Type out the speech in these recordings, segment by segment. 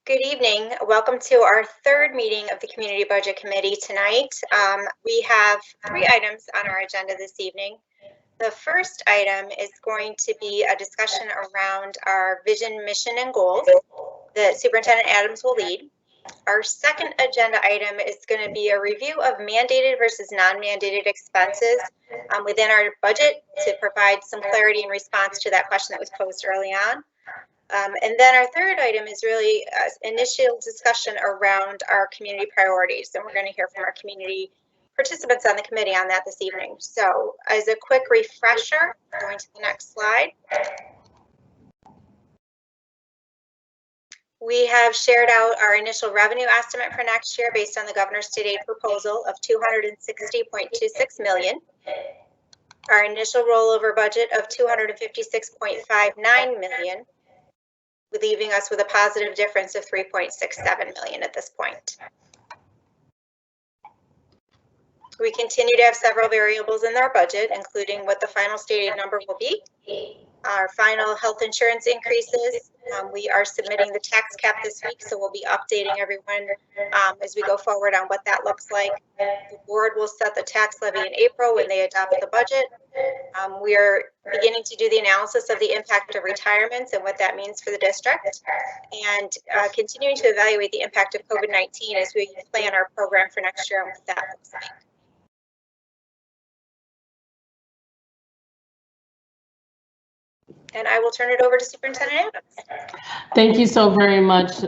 Good evening. Welcome to our third meeting of the Community Budget Committee tonight. We have 3 items on our agenda this evening. The first item is going to be a discussion around our vision, mission, and goals that Superintendent Adams will lead. Our second agenda item is going to be a review of mandated versus non-mandated expenses within our budget to provide some clarity in response to that question that was posed early on. And then our third item is really initial discussion around our community priorities, and we're going to hear from our community participants on the committee on that this evening. So as a quick refresher, going to the next slide. We have shared out our initial revenue estimate for next year based on the governor's state aid proposal of $260.26 million. Our initial rollover budget of $256.59 million. Leaving us with a positive difference of $3.67 million at this point. We continue to have several variables in our budget, including what the final state aid number will be, our final health insurance increases. We are submitting the tax cap this week, so we'll be updating everyone as we go forward on what that looks like. The board will set the tax levy in April when they adopt the budget. We are beginning to do the analysis of the impact of retirements and what that means for the district, and continuing to evaluate the impact of COVID-19 as we plan our program for next year and what that looks like. And I will turn it over to Superintendent Adams. Thank you so very much,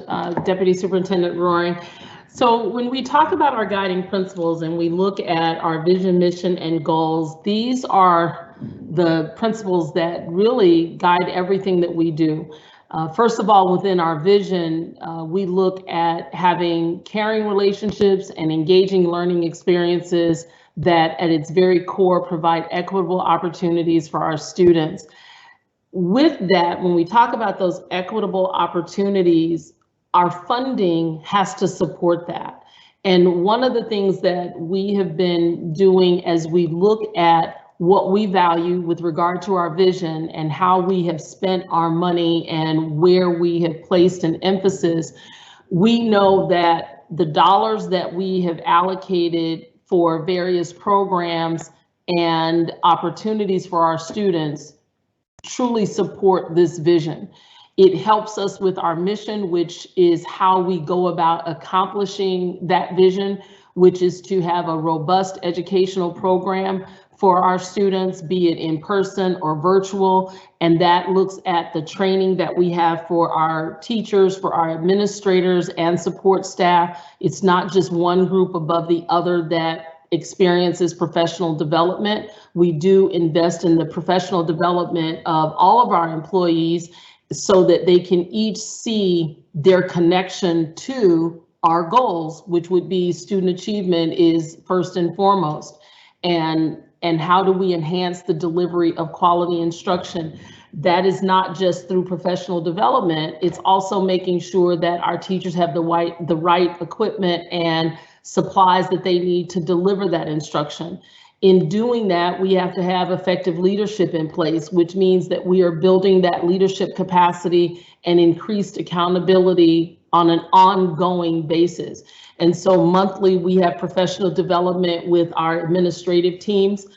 Deputy Superintendent Roaring. So when we talk about our guiding principles and we look at our vision, mission, and goals, these are the principles that really guide everything that we do. First of all, within our vision, we look at having caring relationships and engaging learning experiences that at its very core provide equitable opportunities for our students. With that, when we talk about those equitable opportunities, our funding has to support that. And one of the things that we have been doing as we look at what we value with regard to our vision and how we have spent our money and where we have placed an emphasis, we know that the dollars that we have allocated for various programs and opportunities for our students truly support this vision. It helps us with our mission, which is how we go about accomplishing that vision, which is to have a robust educational program for our students, be it in person or virtual. And that looks at the training that we have for our teachers, for our administrators and support staff. It's not just one group above the other that experiences professional development. We do invest in the professional development of all of our employees so that they can each see their connection to our goals, which would be student achievement is first and foremost. And how do we enhance the delivery of quality instruction? That is not just through professional development, it's also making sure that our teachers have the right equipment and supplies that they need to deliver that instruction. In doing that, we have to have effective leadership in place, which means that we are building that leadership capacity and increased accountability on an ongoing basis. And so monthly, we have professional development with our administrative teams.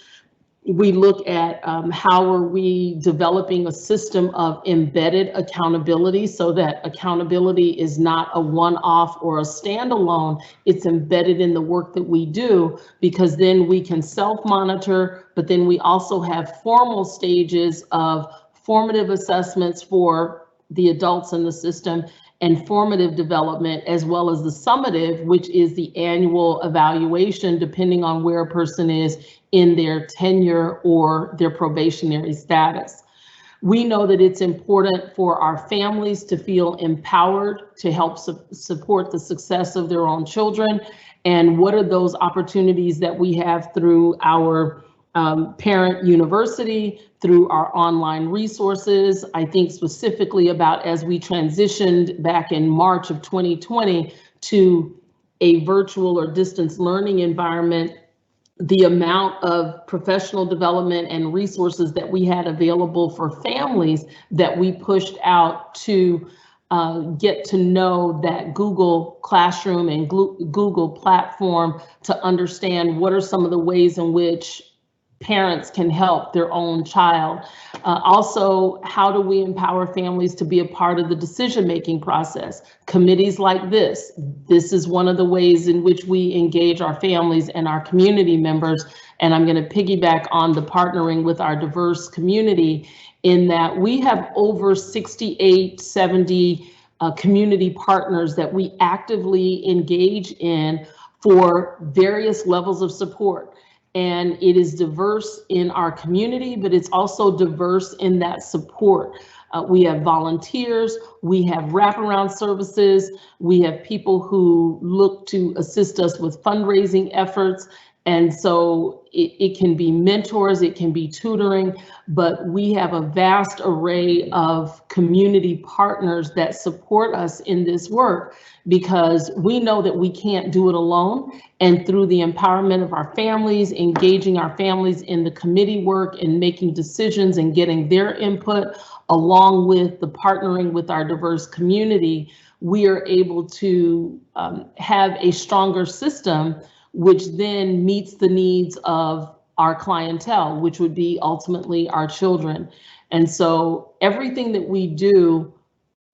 We look at how are we developing a system of embedded accountability so that accountability is not a one-off or a standalone, it's embedded in the work that we do, because then we can self-monitor, but then we also have formal stages of formative assessments for the adults in the system and formative development, as well as the summative, which is the annual evaluation, depending on where a person is in their tenure or their probationary status. We know that it's important for our families to feel empowered to help support the success of their own children. And what are those opportunities that we have through our parent university, through our online resources? I think specifically about as we transitioned back in March of 2020 to a virtual or distance learning environment, the amount of professional development and resources that we had available for families that we pushed out to get to know that Google Classroom and Google platform to understand what are some of the ways in which parents can help their own child. Also, how do we empower families to be a part of the decision-making process? Committees like this is one of the ways in which we engage our families and our community members. And I'm going to piggyback on the partnering with our diverse community in that we have over 68, 70 community partners that we actively engage in for various levels of support. And it is diverse in our community, but it's also diverse in that support. We have volunteers, we have wraparound services, we have people who look to assist us with fundraising efforts. And so it can be mentors, it can be tutoring, but we have a vast array of community partners that support us in this work because we know that we can't do it alone. And through the empowerment of our families, engaging our families in the committee work and making decisions and getting their input, along with the partnering with our diverse community, we are able to have a stronger system which then meets the needs of our clientele, which would be ultimately our children. And so everything that we do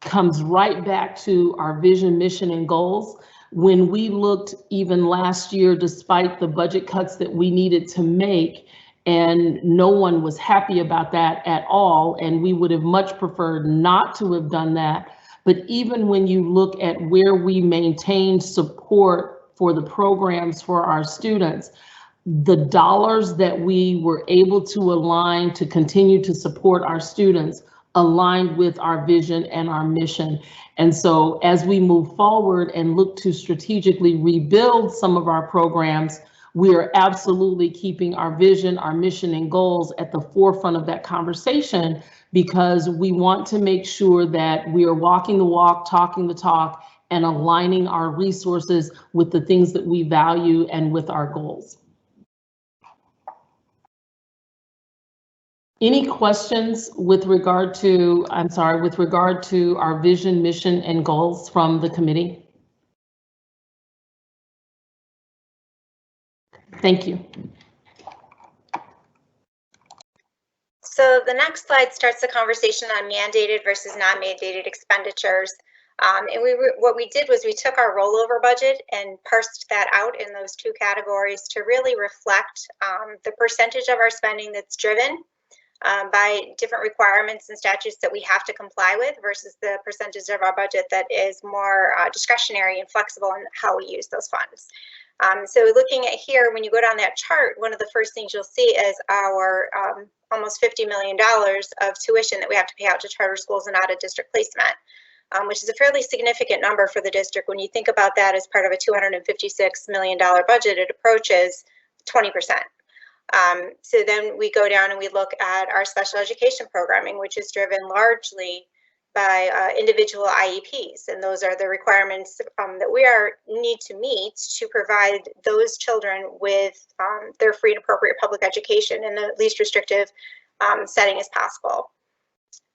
comes right back to our vision, mission, and goals. When we looked even last year, despite the budget cuts that we needed to make, and no one was happy about that at all, and we would have much preferred not to have done that. But even when you look at where we maintained support for the programs for our students, the dollars that we were able to align to continue to support our students aligned with our vision and our mission. And so as we move forward and look to strategically rebuild some of our programs, we are absolutely keeping our vision, our mission, and goals at the forefront of that conversation because we want to make sure that we are walking the walk, talking the talk, and aligning our resources with the things that we value and with our goals. Any questions with regard to, with regard to our vision, mission, and goals from the committee? Thank you. So the next slide starts the conversation on mandated versus non-mandated expenditures. And what we did was we took our rollover budget and parsed that out in those two categories to really reflect the percentage of our spending that's driven by different requirements and statutes that we have to comply with versus the percentage of our budget that is more discretionary and flexible in how we use those funds. So looking at here, when you go down that chart, one of the first things you'll see is our almost $50 million of tuition that we have to pay out to charter schools and out of district placement, which is a fairly significant number for the district. When you think about that as part of a $256 million budget, it approaches 20%. So then we go down and we look at our special education programming, which is driven largely by individual IEPs. And those are the requirements that we need to meet to provide those children with their free and appropriate public education in the least restrictive setting as possible.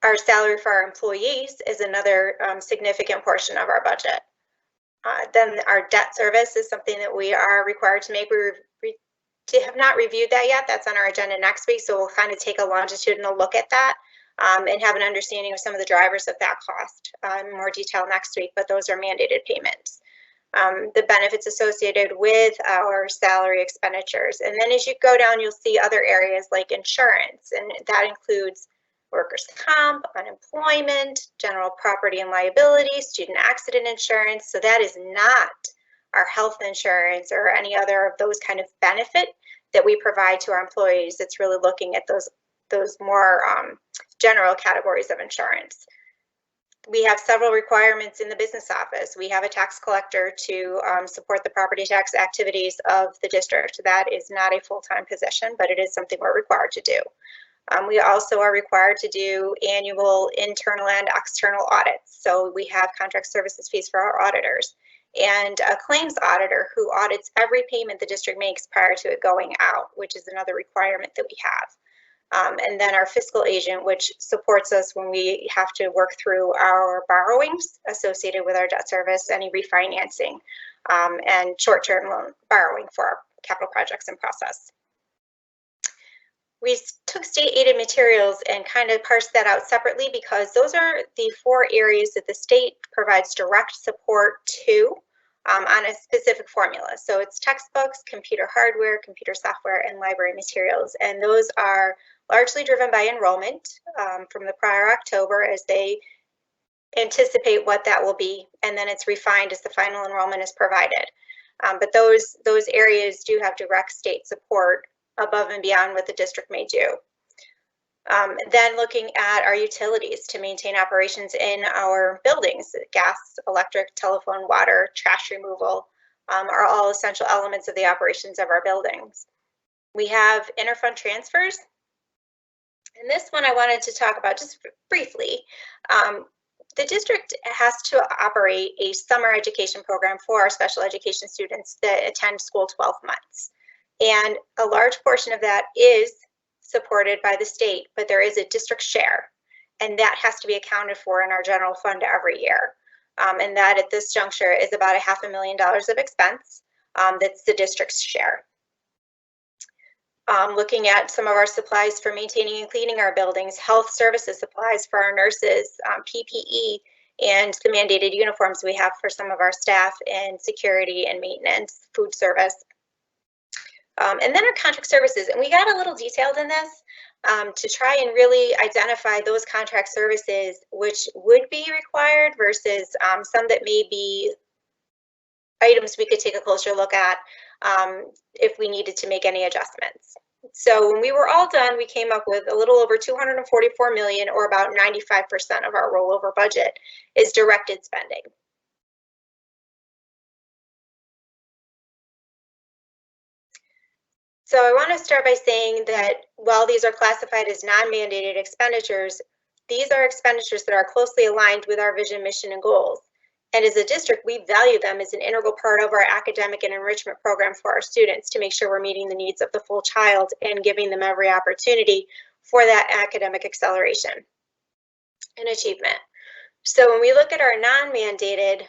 Our salary for our employees is another significant portion of our budget. Then our debt service is something that we are required to make. We have not reviewed that yet. That's on our agenda next week. So we'll kind of take a longitudinal look at that and have an understanding of some of the drivers of that cost in more detail next week, but those are mandated payments. The benefits associated with our salary expenditures. And then as you go down, you'll see other areas like insurance, and that includes workers' comp, unemployment, general property and liability, student accident insurance. So that is not our health insurance or any other of those kind of benefit that we provide to our employees. It's really looking at those more general categories of insurance. We have several requirements in the business office. We have a tax collector to support the property tax activities of the district. That is not a full-time position, but it is something we're required to do. We also are required to do annual internal and external audits. So we have contract services fees for our auditors and a claims auditor who audits every payment the district makes prior to it going out, which is another requirement that we have. And then our fiscal agent, which supports us when we have to work through our borrowings associated with our debt service, any refinancing, and short-term loan borrowing for our capital projects in process. We took state aided materials and kind of parsed that out separately because those are the 4 areas that the state provides direct support to on a specific formula. So it's textbooks, computer hardware, computer software, and library materials. And those are largely driven by enrollment from the prior October as they anticipate what that will be. And then it's refined as the final enrollment is provided. But those areas do have direct state support above and beyond what the district may do. Then looking at our utilities to maintain operations in our buildings, gas, electric, telephone, water, trash removal are all essential elements of the operations of our buildings. We have interfund transfers. And this one I wanted to talk about just briefly. The district has to operate a summer education program for our special education students that attend school 12 months. And a large portion of that is supported by the state, but there is a district share, and that has to be accounted for in our general fund every year. And that at this juncture is about $500,000 of expense that's the district's share. Looking at some of our supplies for maintaining and cleaning our buildings, health services supplies for our nurses, PPE, and the mandated uniforms we have for some of our staff in security and maintenance, food service. And then our contract services, and we got a little detailed in this to try and really identify those contract services which would be required versus some that may be items we could take a closer look at if we needed to make any adjustments. So when we were all done, we came up with a little over $244 million, or about 95% of our rollover budget is directed spending. So I want to start by saying that while these are classified as non-mandated expenditures, these are expenditures that are closely aligned with our vision, mission, and goals. And as a district, we value them as an integral part of our academic and enrichment program for our students to make sure we're meeting the needs of the full child and giving them every opportunity for that academic acceleration and achievement. So when we look at our non-mandated,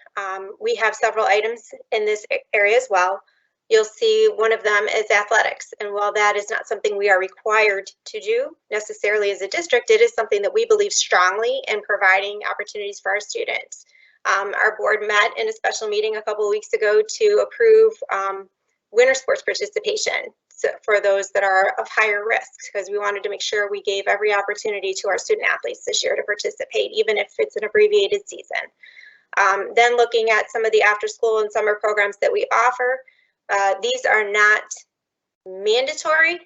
we have several items in this area as well. You'll see one of them is athletics. And while that is not something we are required to do necessarily as a district, it is something that we believe strongly in providing opportunities for our students. Our board met in a special meeting a couple of weeks ago to approve winter sports participation for those that are of higher risk, because we wanted to make sure we gave every opportunity to our student athletes this year to participate, even if it's an abbreviated season. Then looking at some of the after school and summer programs that we offer, these are not mandatory,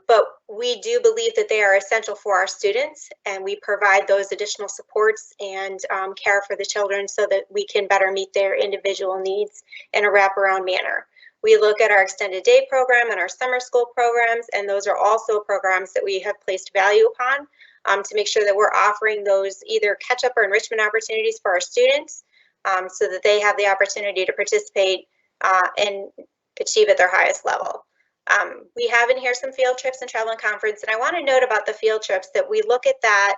but we do believe that they are essential for our students, and we provide those additional supports and care for the children so that we can better meet their individual needs in a wraparound manner. We look at our extended day program and our summer school programs, and those are also programs that we have placed value upon to make sure that we're offering those either catch-up or enrichment opportunities for our students so that they have the opportunity to participate and achieve at their highest level. We have in here some field trips and travel and conference, and I want to note about the field trips that we look at that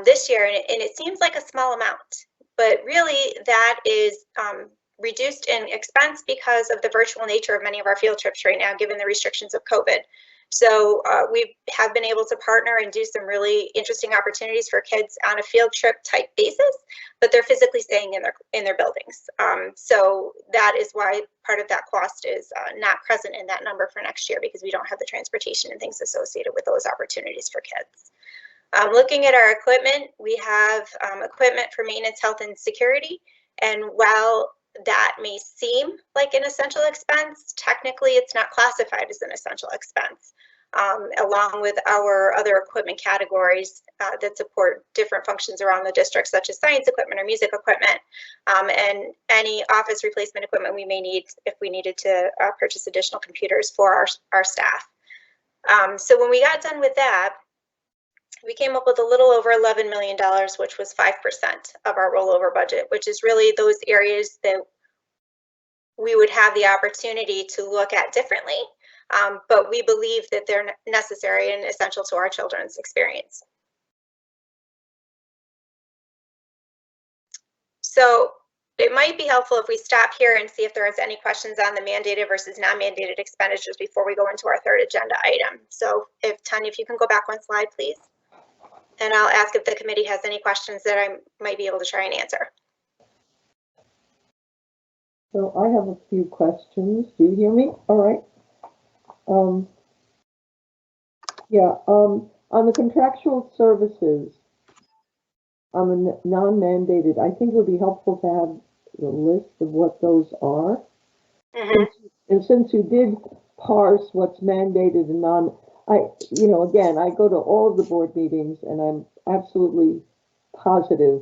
this year, and it seems like a small amount, but really that is reduced in expense because of the virtual nature of many of our field trips right now, given the restrictions of COVID. So we have been able to partner and do some really interesting opportunities for kids on a field trip type basis, but they're physically staying in their buildings. So that is why part of that cost is not present in that number for next year, because we don't have the transportation and things associated with those opportunities for kids. Looking at our equipment, we have equipment for maintenance, health, and security. And while that may seem like an essential expense, technically it's not classified as an essential expense, along with our other equipment categories that support different functions around the district, such as science equipment or music equipment, and any office replacement equipment we may need if we needed to purchase additional computers for our staff. So when we got done with that, we came up with a little over $11 million, which was 5% of our rollover budget, which is really those areas that we would have the opportunity to look at differently but we believe that they're necessary and essential to our children's experience. So it might be helpful if we stop here and see if there's any questions on the mandated versus non-mandated expenditures before we go into our third agenda item. So if Tanya, if you can go back one slide, please. And I'll ask if the committee has any questions that I might be able to try and answer. So I have a few questions. Do you hear me? All right. On the contractual services, on the non-mandated, I think it would be helpful to have the list of what those are. And since you did parse what's mandated and non, again, I go to all of the board meetings and I'm absolutely positive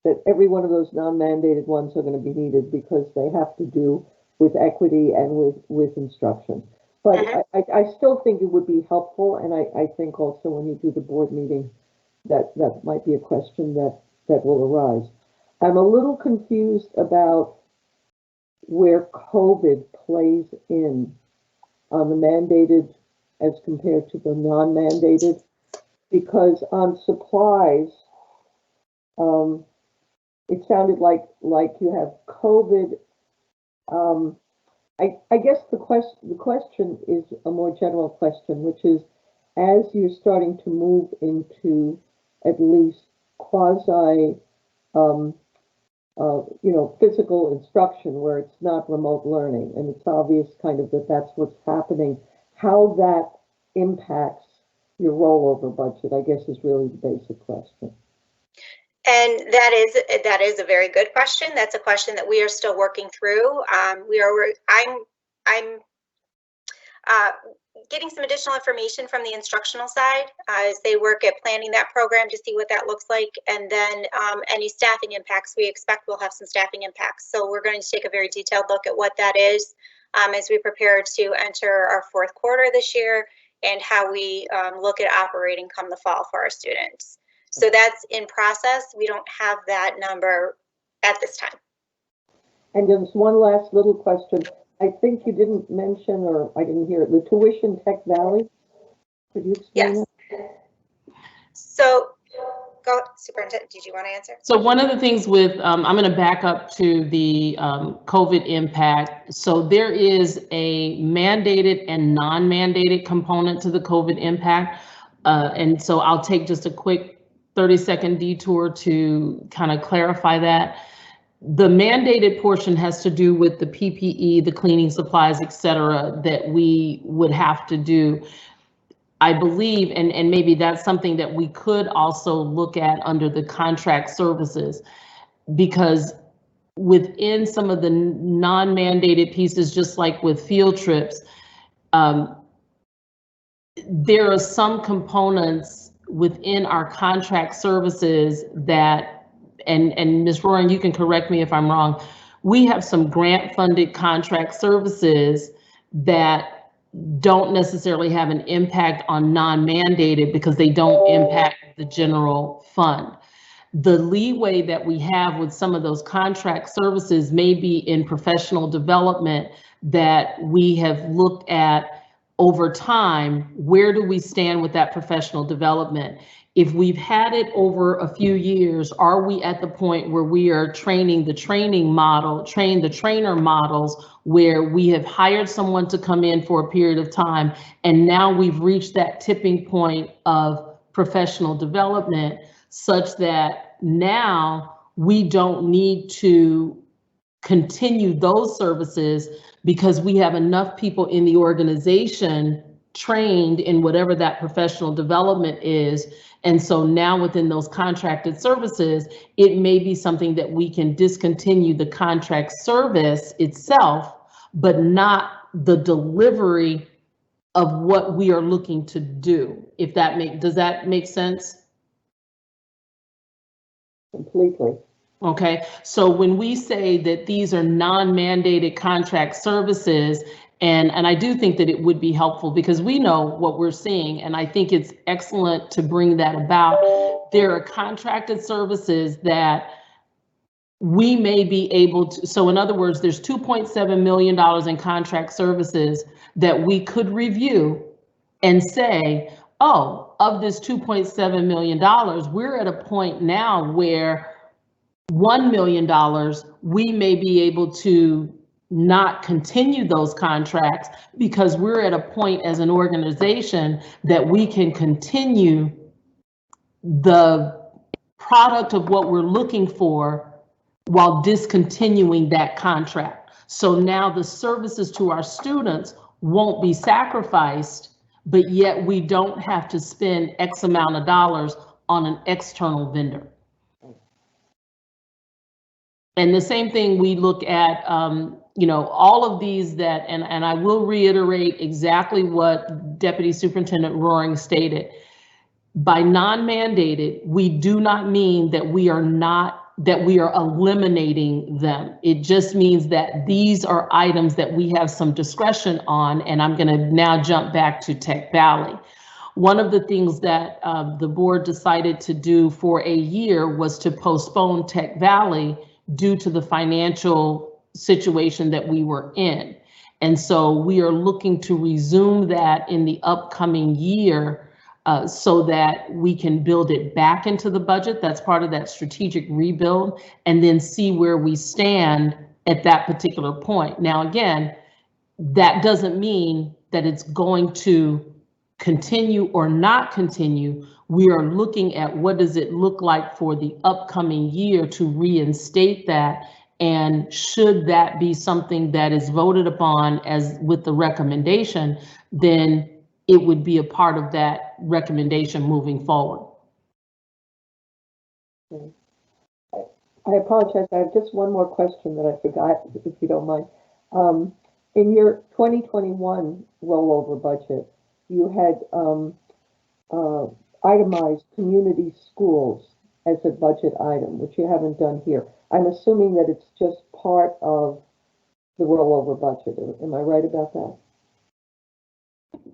that every one of those non-mandated ones are going to be needed because they have to do with equity and with instruction. But I still think it would be helpful, and I think also when you do the board meeting, that might be a question that will arise. I'm a little confused about where COVID plays in on the mandated as compared to the non-mandated, because on supplies, it sounded like you have COVID. I guess the question is a more general question, which is, as you're starting to move into at least quasi, physical instruction where it's not remote learning, and it's obvious kind of that that's what's happening, how that impacts your rollover budget, I guess, is really the basic question. And that is a very good question. That's a question that we are still working through. I'm getting some additional information from the instructional side as they work at planning that program to see what that looks like. And then any staffing impacts, we expect we'll have some staffing impacts. So we're going to take a very detailed look at what that is as we prepare to enter our fourth quarter this year and how we look at operating come the fall for our students. So that's in process. We don't have that number at this time. And just one last little question. I think you didn't mention, or I didn't hear it, the tuition Tech Valley. Could you explain Yes. that? So, go, Superintendent, did you want to answer? So one of the things with, I'm going to back up to the COVID impact. So there is a mandated and non-mandated component to the COVID impact. And so I'll take just a quick 30-second detour to kind of clarify that. The mandated portion has to do with the PPE, the cleaning supplies, et cetera, that we would have to do. I believe, and maybe that's something that we could also look at under the contract services, because within some of the non-mandated pieces, just like with field trips, there are some components within our contract services that, and Ms. Roaring, you can correct me if I'm wrong, we have some grant funded contract services that don't necessarily have an impact on non-mandated because they don't impact the general fund. The leeway that we have with some of those contract services may be in professional development that we have looked at over time. Where do we stand with that professional development? If we've had it over a few years, are we at the point where we are training the training model, train the trainer models, where we have hired someone to come in for a period of time, and now we've reached that tipping point of professional development such that now we don't need to continue those services because we have enough people in the organization trained in whatever that professional development is. And so now within those contracted services, it may be something that we can discontinue the contract service itself, but not the delivery of what we are looking to do. If that does that make sense? Completely. Okay, so when we say that these are non-mandated contract services, and I do think that it would be helpful because we know what we're seeing, and I think it's excellent to bring that about. There are contracted services that we may be able to, so in other words, there's $2.7 million in contract services that we could review and say, oh, of this $2.7 million, we're at a point now where $1 million, we may be able to not continue those contracts because we're at a point as an organization that we can continue the product of what we're looking for while discontinuing that contract. So now the services to our students won't be sacrificed, but yet we don't have to spend X amount of dollars on an external vendor. And the same thing we look at, you know, all of these that, and I will reiterate exactly what Deputy Superintendent Roaring stated. By non-mandated, we do not mean that we are eliminating them. It just means that these are items that we have some discretion on, and I'm going to now jump back to Tech Valley. One of the things that the board decided to do for a year was to postpone Tech Valley due to the financial situation that we were in. And so we are looking to resume that in the upcoming year so that we can build it back into the budget. That's part of that strategic rebuild, and then see where we stand at that particular point. Now, again, that doesn't mean that it's going to continue or not continue. We are looking at what does it look like for the upcoming year to reinstate that, and should that be something that is voted upon as with the recommendation, then it would be a part of that recommendation moving forward. I apologize. I have just one more question that I forgot, if you don't mind. In your 2021 rollover budget, you had itemized community schools as a budget item, which you haven't done here. I'm assuming that it's just part of the rollover budget. Am I right about that?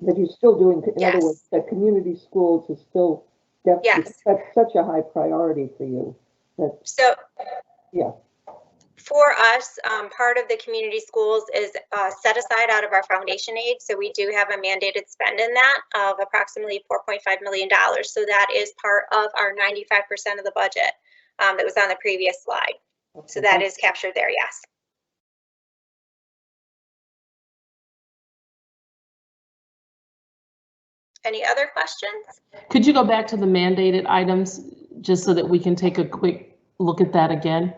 That you're still doing, in Yes. other words, that community schools is still definitely, Yes. that's such a high priority for you. That, So yeah. for us, part of the community schools is set aside out of our foundation aid. So we do have a mandated spend in that of approximately $4.5 million. So that is part of our 95% of the budget that was on the previous slide. Okay. So that is captured there, yes. Any other questions? Could you go back to the mandated items just so that we can take a quick look at that again?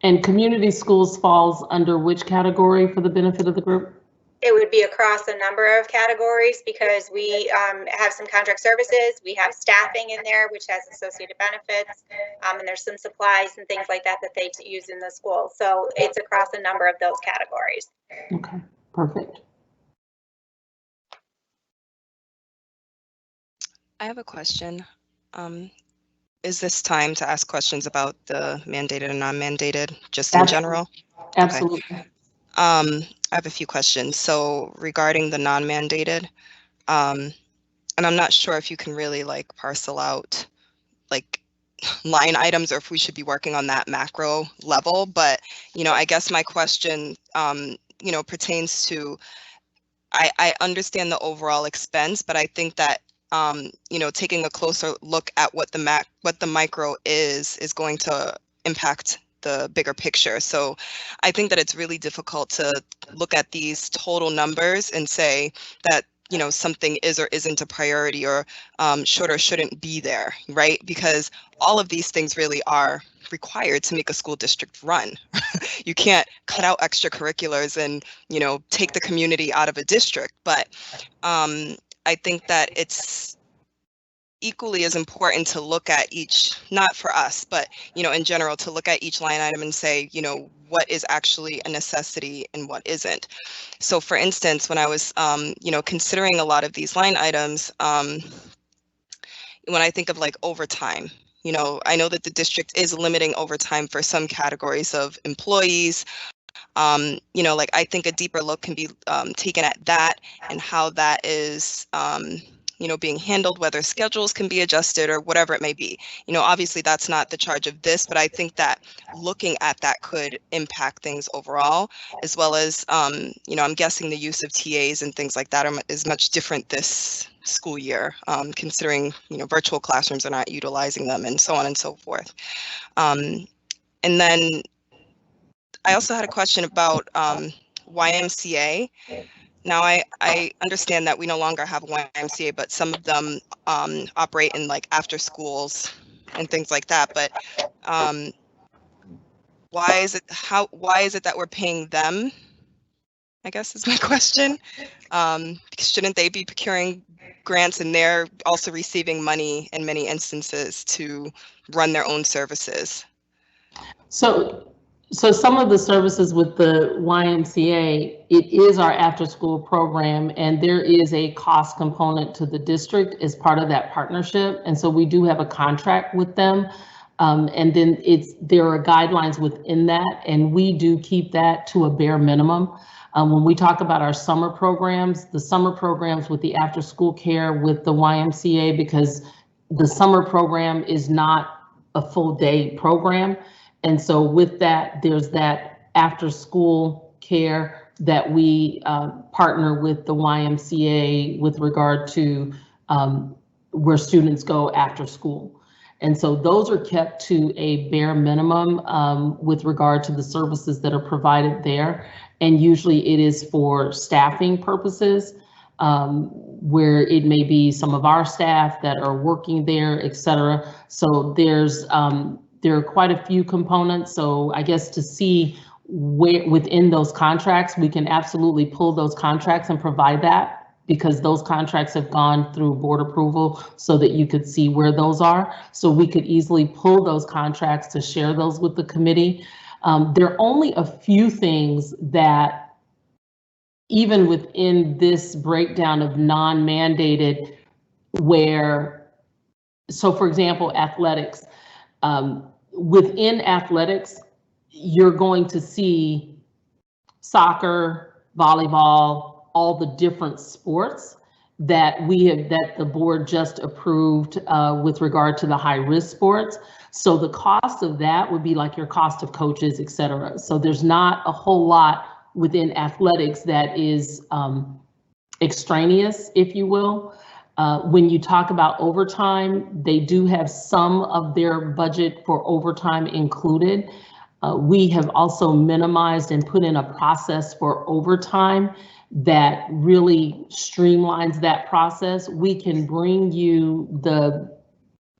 And community schools falls under which category for the benefit of the group? It would be across a number of categories because we have some contract services, we have staffing in there, which has associated benefits, and there's some supplies and things like that that they use in the school. So it's across a number of those categories. Okay, perfect. I have a question. Is this time to ask questions about the mandated and non-mandated, just in general? Absolutely. Okay. I have a few questions. So regarding the non-mandated, and I'm not sure if you can really like parcel out like line items or if we should be working on that macro level, but you know, I guess my question, you know, pertains to, I understand the overall expense, but I think that you know, taking a closer look at what the micro is going to impact the bigger picture. So I think that it's really difficult to look at these total numbers and say that, you know, something is or isn't a priority or should or shouldn't be there, right? Because all of these things really are required to make a school district run. You can't cut out extracurriculars and, you know, take the community out of a district. But I think that it's equally as important to look at each, not for us, but, you know, in general, to look at each line item and say, you know, what is actually a necessity and what isn't. So for instance, when I was, you know, considering a lot of these line items, when I think of like overtime, you know, I know that the district is limiting overtime for some categories of employees. You know, like I think a deeper look can be taken at that and how that is, being handled, whether schedules can be adjusted or whatever it may be. Obviously that's not the charge of this, but I think that looking at that could impact things overall, as well as, I'm guessing the use of TAs and things like that is much different this school year, considering, virtual classrooms are not utilizing them and so on and so forth. And then I also had a question about YMCA. Now, I understand that we no longer have YMCA, but some of them operate in like after schools and things like that. But why is it that we're paying them? I guess is my question. Shouldn't they be procuring grants, and they're also receiving money in many instances to run their own services? So some of the services with the YMCA, it is our after school program, and there is a cost component to the district as part of that partnership. And so we do have a contract with them. And then there are guidelines within that, and we do keep that to a bare minimum. When we talk about our summer programs, the summer programs with the after school care with the YMCA, because the summer program is not a full day program. And so with that, there's that after school care that we partner with the YMCA with regard to where students go after school. And so those are kept to a bare minimum with regard to the services that are provided there. And usually it is for staffing purposes, where it may be some of our staff that are working there, et cetera. So there are quite a few components. So I guess to see where within those contracts, we can absolutely pull those contracts and provide that, because those contracts have gone through board approval so that you could see where those are. So we could easily pull those contracts to share those with the committee. There are only a few things that, even within this breakdown of non-mandated, where, so for example, athletics, within athletics, you're going to see soccer, volleyball, all the different sports that that the board just approved with regard to the high risk sports. So the cost of that would be like your cost of coaches, et cetera. So there's not a whole lot within athletics that is extraneous, if you will. When you talk about overtime, they do have some of their budget for overtime included. We have also minimized and put in a process for overtime that really streamlines that process. We can bring you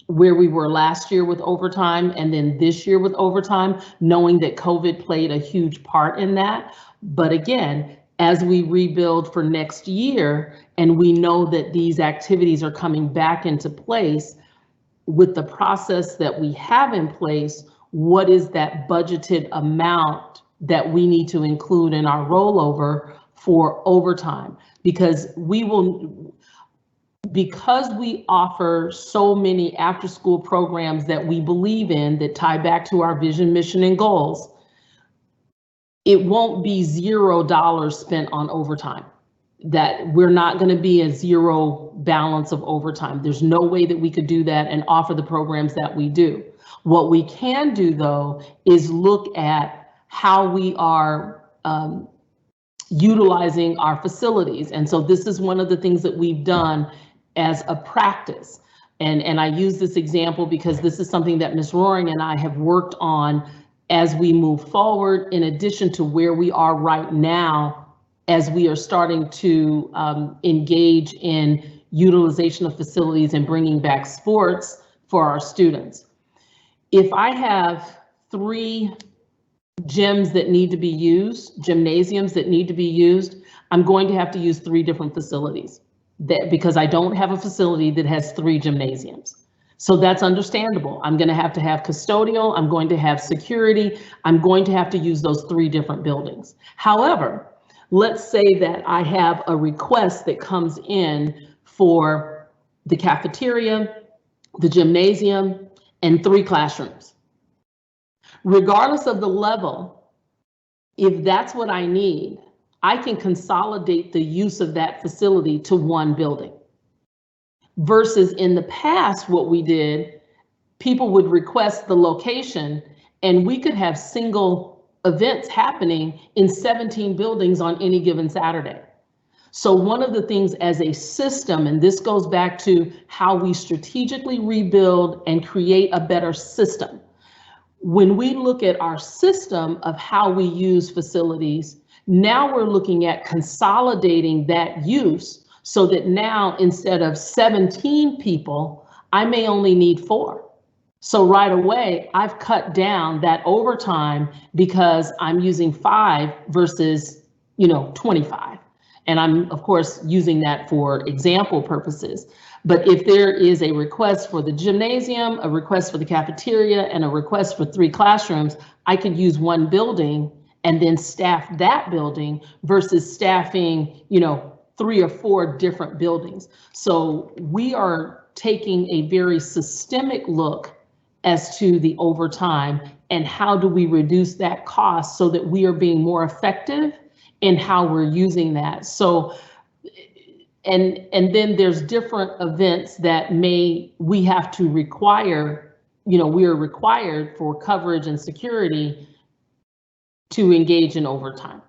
where we were last year with overtime and then this year with overtime, knowing that COVID played a huge part in that. But again, as we rebuild for next year, and we know that these activities are coming back into place, with the process that we have in place, what is that budgeted amount that we need to include in our rollover for overtime? Because we offer so many after school programs that we believe in that tie back to our vision, mission, and goals, it won't be $0 spent on overtime. That we're not going to be a zero balance of overtime. There's no way that we could do that and offer the programs that we do. What we can do, though, is look at how we are utilizing our facilities. And so this is one of the things that we've done as a practice. And I use this example because this is something that Ms. Roaring and I have worked on as we move forward, in addition to where we are right now, as we are starting to engage in utilization of facilities and bringing back sports for our students. If I have 3 gyms that need to be used, gymnasiums that need to be used, I'm going to have to use 3 different facilities because I don't have a facility that has 3 gymnasiums. So that's understandable. I'm going to have custodial, I'm going to have security, I'm going to have to use those 3 different buildings. However, let's say that I have a request that comes in for the cafeteria, the gymnasium, and 3 classrooms. Regardless of the level, if that's what I need, I can consolidate the use of that facility to 1 building. versus in the past, what we did, people would request the location and we could have single events happening in 17 buildings on any given Saturday. So one of the things as a system, and this goes back to how we strategically rebuild and create a better system. When we look at our system of how we use facilities, now we're looking at consolidating that use so that now instead of 17 people, I may only need 4. So right away, I've cut down that overtime because I'm using 5 versus, 25. And I'm, of course, using that for example purposes. But if there is a request for the gymnasium, a request for the cafeteria, and a request for 3 classrooms, I could use 1 building and then staff that building versus staffing, 3 or 4 different buildings. So we are taking a very systemic look as to the overtime and how do we reduce that cost so that we are being more effective in how we're using that. So, and then there's different events that we have to require, we are required for coverage and security to engage in overtime.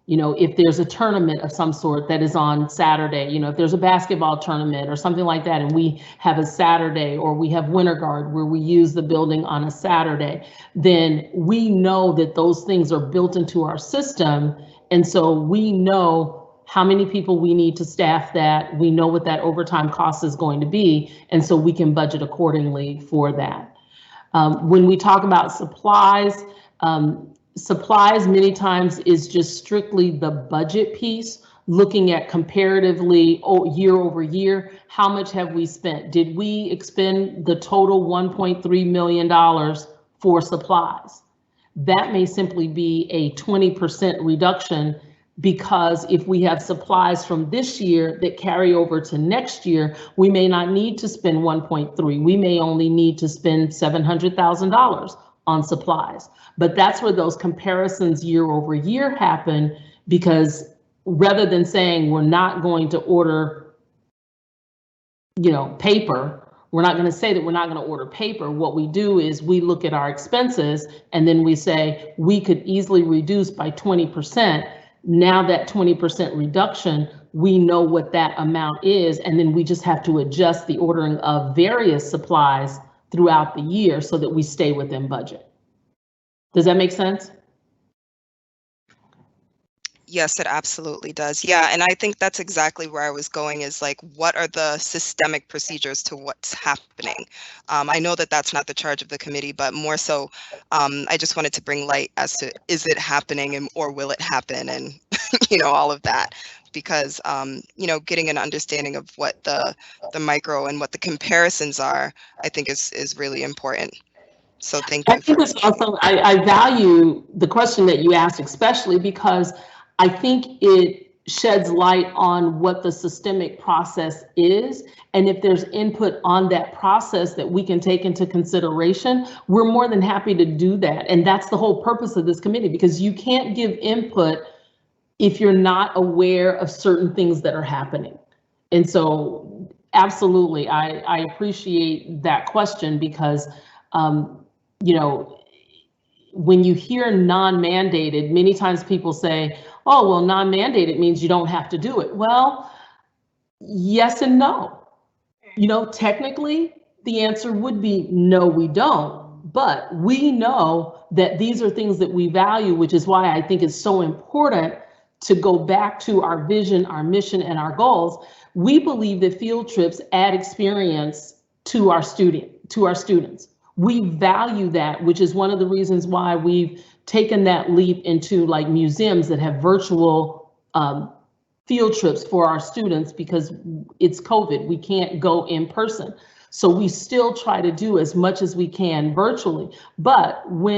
If there's a tournament of some sort that is on Saturday, if there's a basketball tournament or something like that, and we have a Saturday, or we have Winter Guard where we use the building on a Saturday, then we know that those things are built into our system. And so we know how many people we need to staff that. We know what that overtime cost is going to be. And so we can budget accordingly for that. When we talk about supplies, supplies many times is just strictly the budget piece, looking at comparatively year over year, how much have we spent? Did we expend the total $1.3 million for supplies? That may simply be a 20% reduction, because if we have supplies from this year that carry over to next year, we may not need to spend 1.3. We may only need to spend $700,000 on supplies. But that's where those comparisons year over year happen, because rather than saying we're not going to order, paper, we're not going to say that we're not going to order paper. What we do is we look at our expenses and then we say we could easily reduce by 20%. Now that 20% reduction, we know what that amount is, and then we just have to adjust the ordering of various supplies throughout the year so that we stay within budget. Does that make sense? Yes, it absolutely does. Yeah, and I think that's exactly where I was going, is like, what are the systemic procedures to what's happening? I know that that's not the charge of the committee, but more so, I just wanted to bring light as to, is it happening or will it happen, and all of that, because getting an understanding of what the micro and what the comparisons are, I think is really important. So thank you. I think it's also, I value the question that you asked, especially because I think it sheds light on what the systemic process is. And if there's input on that process that we can take into consideration, we're more than happy to do that. And that's the whole purpose of this committee, because you can't give input if you're not aware of certain things that are happening. And so absolutely, I appreciate that question, because when you hear non-mandated, many times people say, oh, well, non-mandated means you don't have to do it. Well, yes and no. Technically, the answer would be no, we don't. But we know that these are things that we value, which is why I think it's so important to go back to our vision, our mission, and our goals. We believe that field trips add experience to our students. We value that, which is one of the reasons why we've taken that leap into like museums that have virtual field trips for our students, because it's COVID, we can't go in person. So we still try to do as much as we can virtually. But when